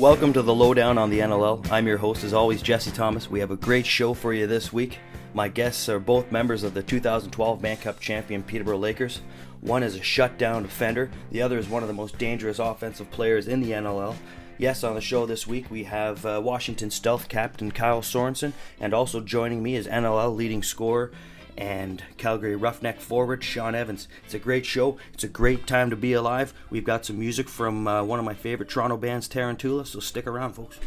Welcome to the Lowdown on the NLL. I'm your host, as always, Jesse Thomas. We have a great show for you this week. My guests are both members of the 2012 Mann Cup champion Peterborough Lakers. One is a shutdown defender. The other is one of the most dangerous offensive players in the NLL. Yes, on the show this week we have Washington Stealth captain Kyle Soensen, and also joining me is NLL leading scorer and CalGARY Roughneck forward Shawn Evans. It's a great show. It's a great time to be alive. We've got some music from one of my favorite Toronto bands, Tarantuela, so stick around, folks.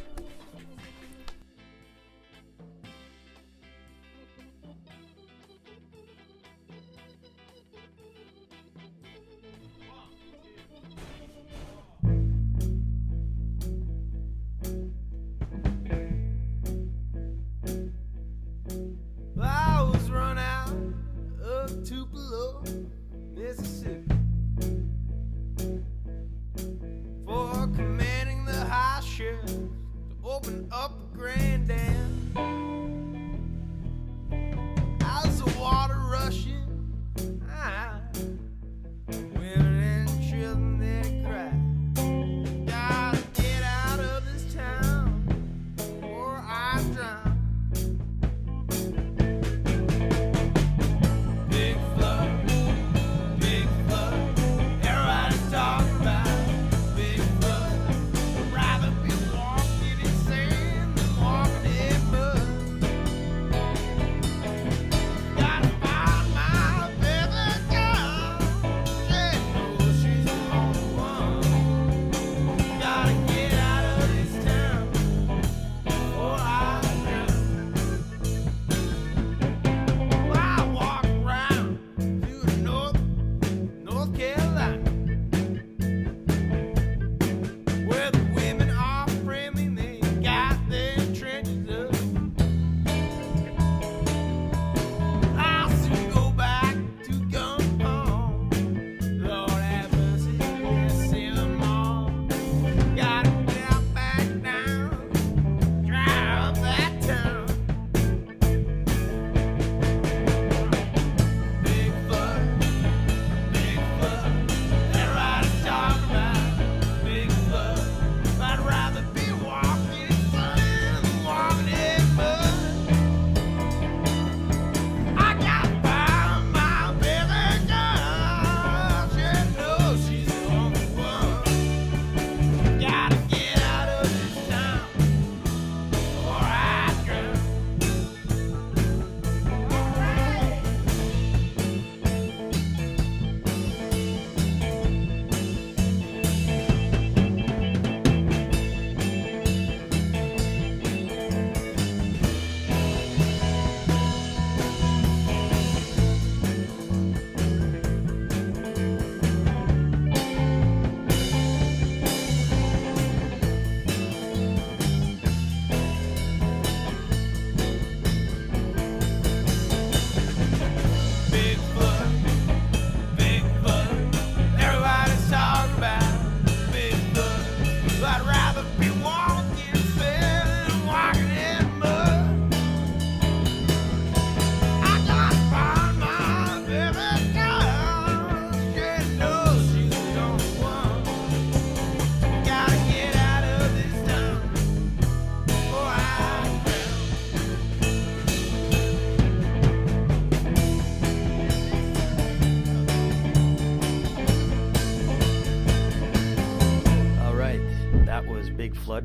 Tupelo, Mississippi, for commanding the high sheriff to open up a grand dam. As the water rushing, women and children they cry. Gotta get out of this town or I drown.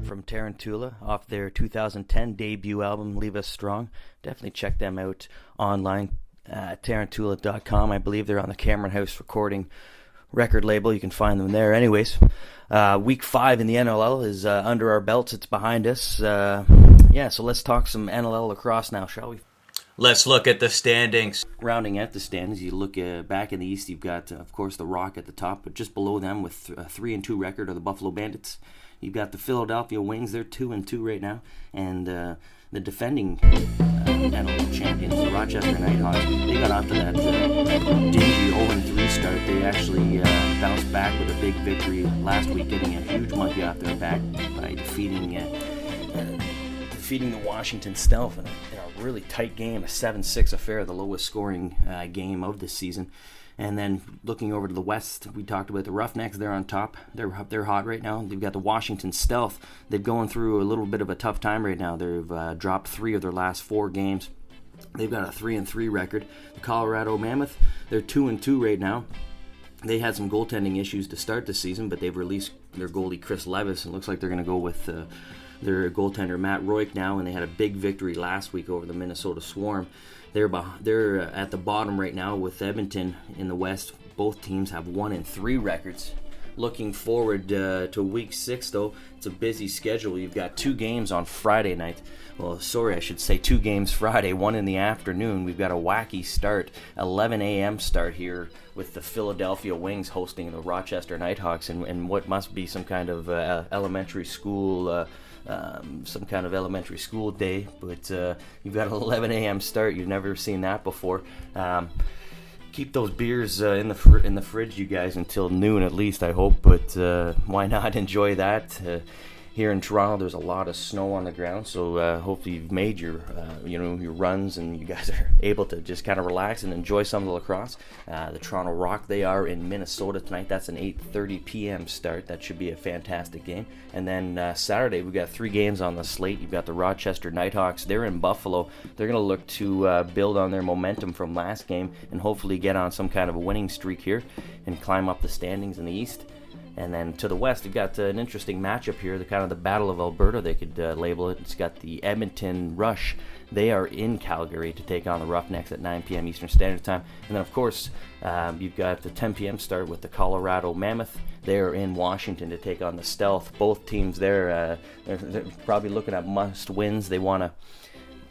From Tarantuela off their 2010 debut album Leave Us Strong. Definitely check them out online at tarantuela.com. I believe they're on the Cameron House Recording record label. You can find them there. Anyways, week 5 in the NLL is under our belts. It's behind us. So let's talk some NLL lacrosse now, shall we? Let's look at the standings. Rounding out the standings, you look back in the East, you've got, of course, the Rock at the top, but just below them with a 3-2 record are the Buffalo Bandits. You've got the Philadelphia Wings, they're 2-2 right now, and the defending NLL champions, the Rochester Nighthawks, they got off to that dingy 0-3 start. They actually bounced back with a big victory last week, getting a huge monkey off their back by defeating the Washington Stealth in a really tight game, a 7-6 affair, the lowest scoring game of this season. And then looking over to the west, we talked about the Roughnecks. They're on top. They're hot right now. They've got the Washington Stealth. They're going through a little bit of a tough time right now. They've dropped 3 of their last 4 games. They've got a 3-3 record. The Colorado Mammoth, they're 2-2 right now. They had some goaltending issues to start the season, but they've released their goalie Chris Levis, and it looks like they're going to go with their goaltender Matt Royk now, and they had a big victory last week over the Minnesota Swarm. They're at the bottom right now with Edmonton in the West. Both teams have 1-3 records. Looking forward to week 6, though, it's a busy schedule. You've got 2 games on Friday night. Well, sorry, I should say 2 games Friday, 1 in the afternoon. We've got a wacky start, 11 a.m. start here with the Philadelphia Wings hosting the Rochester Nighthawks and what must be some kind of elementary school day, but you've got an 11 a.m. start. You've never seen that before. Keep those beers in the fridge, you guys, until noon at least, I hope, but why not enjoy that? Here in Toronto, there's a lot of snow on the ground, so hopefully you've made your runs and you guys are able to just kind of relax and enjoy some of the lacrosse. The Toronto Rock, they are in Minnesota tonight. That's an 8:30 p.m. start. That should be a fantastic game. And then Saturday, we've got 3 games on the slate. You've got the Rochester Nighthawks. They're in Buffalo. They're going to look to build on their momentum from last game and hopefully get on some kind of a winning streak here and climb up the standings in the East. And then to the west, you've got an interesting matchup here, the Battle of Alberta, they could label it. It's got the Edmonton Rush. They are in Calgary to take on the Roughnecks at 9 p.m. Eastern Standard Time. And then, of course, you've got the 10 p.m. start with the Colorado Mammoth. They are in Washington to take on the Stealth. Both teams there, they're probably looking at must-wins. They want to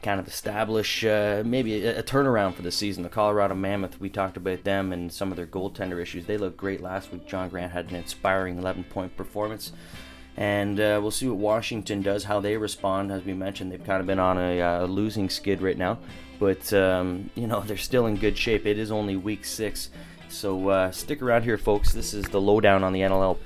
kind of establish maybe a turnaround for the season. The Colorado Mammoth, we talked about them and some of their goaltender issues. They looked great last week. John Grant had an inspiring 11-point performance. And we'll see what Washington does, how they respond. As we mentioned, they've kind of been on a losing skid right now. But, they're still in good shape. It is only week 6. So stick around here, folks. This is the Lowdown on the NLL